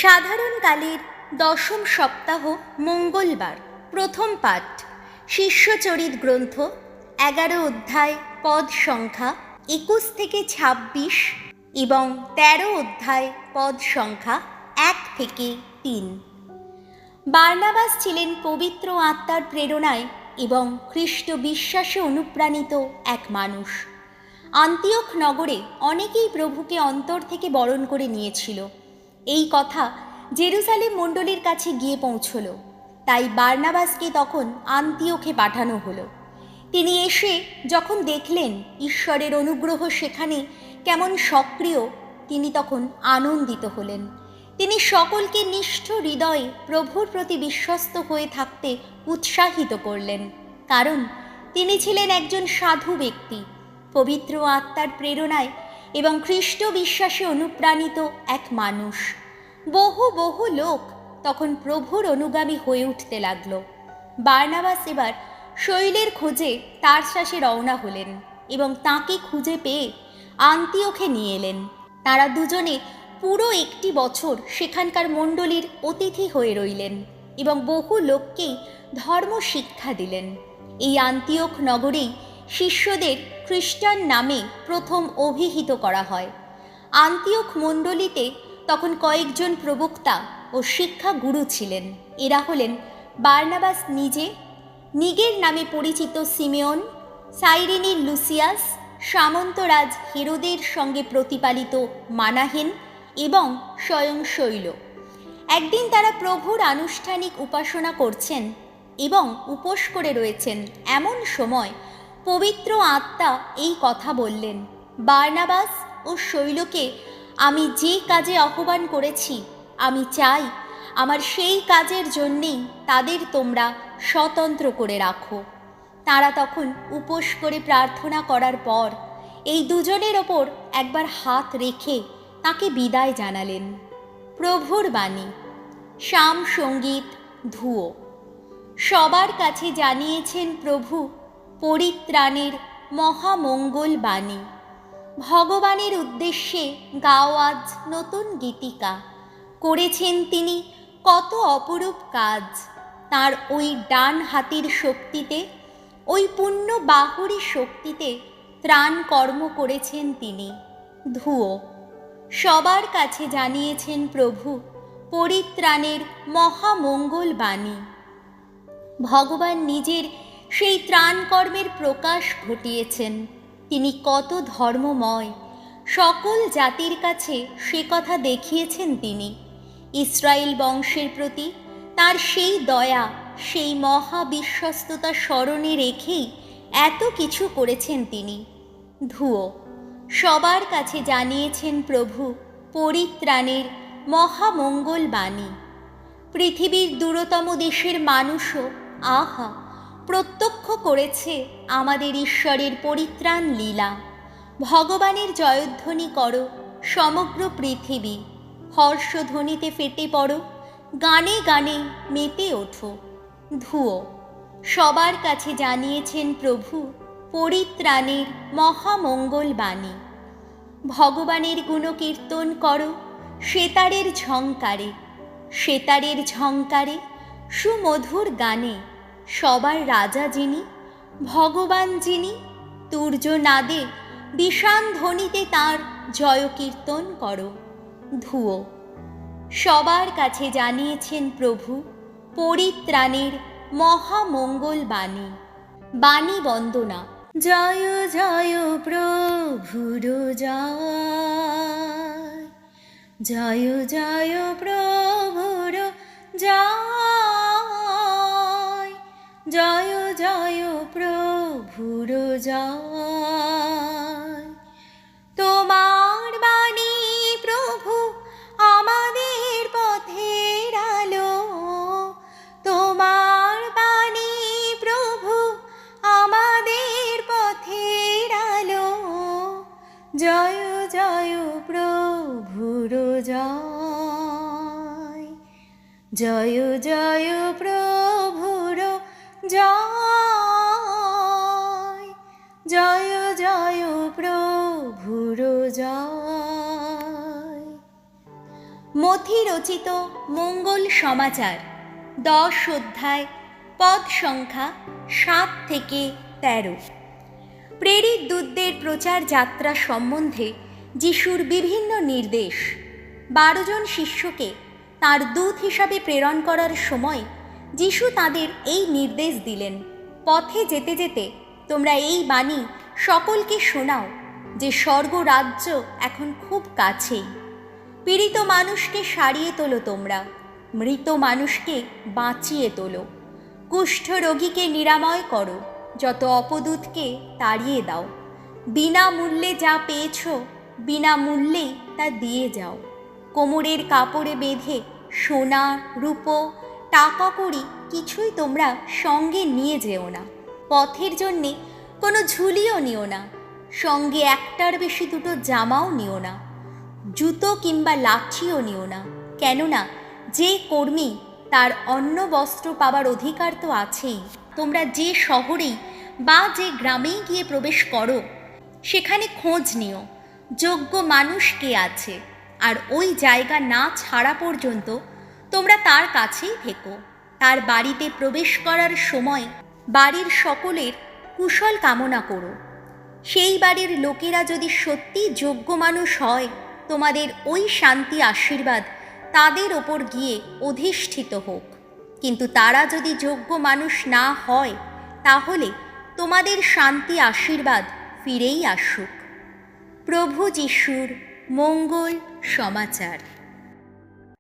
সাধারণকালের দশম সপ্তাহ মঙ্গলবার প্রথম পাঠ শিষ্যচরিত গ্রন্থ 11 অধ্যায় পদ সংখ্যা 21 থেকে 26 এবং 13 অধ্যায় পদ সংখ্যা 1 থেকে 3। বার্নাবাস ছিলেন পবিত্র আত্মার প্রেরণায় এবং খ্রিস্ট বিশ্বাসে অনুপ্রাণিত এক মানুষ। আন্তিওখ নগরে অনেকেই প্রভুকে অন্তর থেকে বরণ করে নিয়েছিল। এই কথা জেরুজালেম মণ্ডলীর কাছে গিয়ে পৌঁছল। তাই বার্নাবাসকে তখন আন্তিওখে পাঠানো হলো। তিনি এসে যখন দেখলেন ঈশ্বরের অনুগ্রহ সেখানে কেমন সক্রিয়, তিনি তখন আনন্দিত হলেন। তিনি সকলকে নিষ্ঠ হৃদয়ে প্রভুর প্রতি বিশ্বস্ত হয়ে থাকতে উৎসাহিত করলেন, কারণ তিনি ছিলেন একজন সাধু ব্যক্তি, পবিত্র আত্মার প্রেরণায় এবং খ্রিস্ট বিশ্বাসে অনুপ্রাণিত এক মানুষ। বহু বহু লোক তখন প্রভুর অনুগামী হয়ে উঠতে লাগলো। বার্নাবাস এবার শৈলের খোঁজে তারসাসে রওনা হলেন এবং তাকে খুঁজে পেয়ে আন্তিওখে নিয়ে এলেন। তারা দুজনে পুরো একটি বছর সেখানকার মণ্ডলীর অতিথি হয়ে রইলেন এবং বহু লোককেই ধর্ম শিক্ষা দিলেন। এই আন্তিওখ নগরেই শিষ্যদের খ্রিস্টান নামে প্রথম অভিহিত করা হয়। আন্তিওখ মণ্ডলীতে তখন কয়েকজন প্রবক্তা ও শিক্ষা গুরু ছিলেন। এরা হলেন বার্নাবাস নিজে, নিগের নামে পরিচিত সিমেওন, সাইরেনির লুসিয়াস, সামন্তরাজ হেরোদের সঙ্গে প্রতিপালিত মানাহেন এবং স্বয়ং শৈল। একদিন তারা প্রভুর আনুষ্ঠানিক উপাসনা করছেন এবং উপোস করে রয়েছেন। এমন সময় পবিত্র আত্মা এই কথা বললেন, বার্নাবাস ও শৈলকে আমি যে কাজে আহ্বান করেছি, আমি চাই আমার সেই কাজের জন্যেই তাদের তোমরা স্বতন্ত্র করে রাখো। তারা তখন উপোস করে প্রার্থনা করার পর এই দুজনের ওপর একবার হাত রেখে তাকে বিদায় জানালেন। প্রভুর বাণী। শাম সঙ্গীত ধুয়ো। সবার কাছে জানিয়েছেন প্রভু পরিত্রাণের মহামঙ্গল বাণী। ভগবানের উদ্দেশ্যে গাও আজ নতুন গীতিকা। করেছেন তিনি কত অপরূপ কাজ। তার ওই ডান হাতির শক্তিতে, ওই পুণ্য বাহুরি শক্তিতে ত্রাণ কর্ম করেছেন তিনি। ধুয়ো। সবার কাছে জানিয়েছেন প্রভু পরিত্রাণের মহামঙ্গল বাণী। ভগবান নিজের সেই ত্রাণ কর্মের প্রকাশ ঘটিয়েছেন। তিনি কত ধর্মময়, সকল জাতির কাছে সে কথা দেখিয়েছেন তিনি। ইসরায়েল বংশের প্রতি তার সেই দয়া, সেই মহাবিশ্বস্ততা স্মরণে রেখেই এত কিছু করেছেন তিনি। ধুয়ো। সবার কাছে জানিয়েছেন প্রভু পরিত্রাণের মহামঙ্গল বাণী। পৃথিবীর দূরতম দেশের মানুষও আহা প্রত্যক্ষ করেছে আমাদের ঈশ্বরের পরিত্রাণ লীলা। ভগবানের জয়ধ্বনি করো সমগ্র পৃথিবী, হর্ষধ্বনিতে ফেটে পড়ো, গানে গানে মেতে ওঠো। ধুয়ো। সবার কাছে জানিয়েছেন প্রভু পরিত্রাণের মহামঙ্গল বাণী। ভগবানের গুণকীর্তন করো সেতারের ঝংকারে, সেতারের ঝংকারে সুমধুর গানে। সবার রাজা যিনি, ভগবান যিনি, তুর্য নাদে বিষাণ ধ্বনিতে তাঁর জয় কীর্তন করো। ধুয়ো। সবার কাছে জানিয়েছেন প্রভু পরিত্রাণের মহামঙ্গল বাণী। বাণী বন্দনা। জয় জয় প্রভুর জয়, জয় জয় প্রভুর জয়, জয় জয় প্রভুর জয়। তোমার বাণী প্রভু আমাদের পথের আলো, তোমার বাণী প্রভু আমাদের পথের আলো। জয় জয় প্রভুর জয়, জয় জয় প্রভুর জয়, জয় জয় প্রভুর জয়। মথি রচিত মঙ্গল সমাচার 10 অধ্যায়, পদ সংখ্যা 7 থেকে 13। প্রেরিত দূতদের প্রচার যাত্রা সম্বন্ধে যিশুর বিভিন্ন নির্দেশ। 12 জন শিষ্যকে তাঁর দূত হিসাবে প্রেরণ করার সময় যিশু তাদের এই নির্দেশ দিলেন, পথে যেতে যেতে তোমরা এই বাণী সকলকে শোনাও যে স্বর্গরাজ্য এখন খুব কাছেই। পীড়িত মানুষকে সারিয়ে তোলো তোমরা, মৃত মানুষকে বাঁচিয়ে তোলো, কুষ্ঠ রোগীকে নিরাময় করো, যত অপদূতকে তাড়িয়ে দাও। বিনামূল্যে যা পেয়েছ বিনামূল্যেই তা দিয়ে যাও। কোমরের কাপড়ে বেঁধে সোনা রূপো টাকা কড়ি কিছুই তোমরা সঙ্গে নিয়ে যেও না। পথের জন্যে কোনো ঝুলিও নিও না, সঙ্গে একটার বেশি দুটো জামাও নিও না, জুতো কিংবা লাঠিও নিও না। কেননা যে কর্মী তার অন্ন বস্ত্র পাবার অধিকার তো আছেই। তোমরা যে শহরেই বা যে গ্রামেই গিয়ে প্রবেশ করো সেখানে খোঁজ নিও যোগ্য মানুষ কে আছে, আর ওই জায়গা না ছাড়া পর্যন্ত তোমরা তার কাছেই থেকো। তার বাড়িতে প্রবেশ করার সময় বাড়ির সকলের কুশল কামনা করো। সেই বাড়ির লোকেরা যদি সত্যি যোগ্য মানুষ হয়, তোমাদের ওই শান্তি আশীর্বাদ তাদের ওপর গিয়ে অধিষ্ঠিত হোক। কিন্তু তারা যদি যোগ্য মানুষ না হয়, তাহলে তোমাদের শান্তি আশীর্বাদ ফিরেই আসুক। প্রভু যিশুর মঙ্গল সমাচার।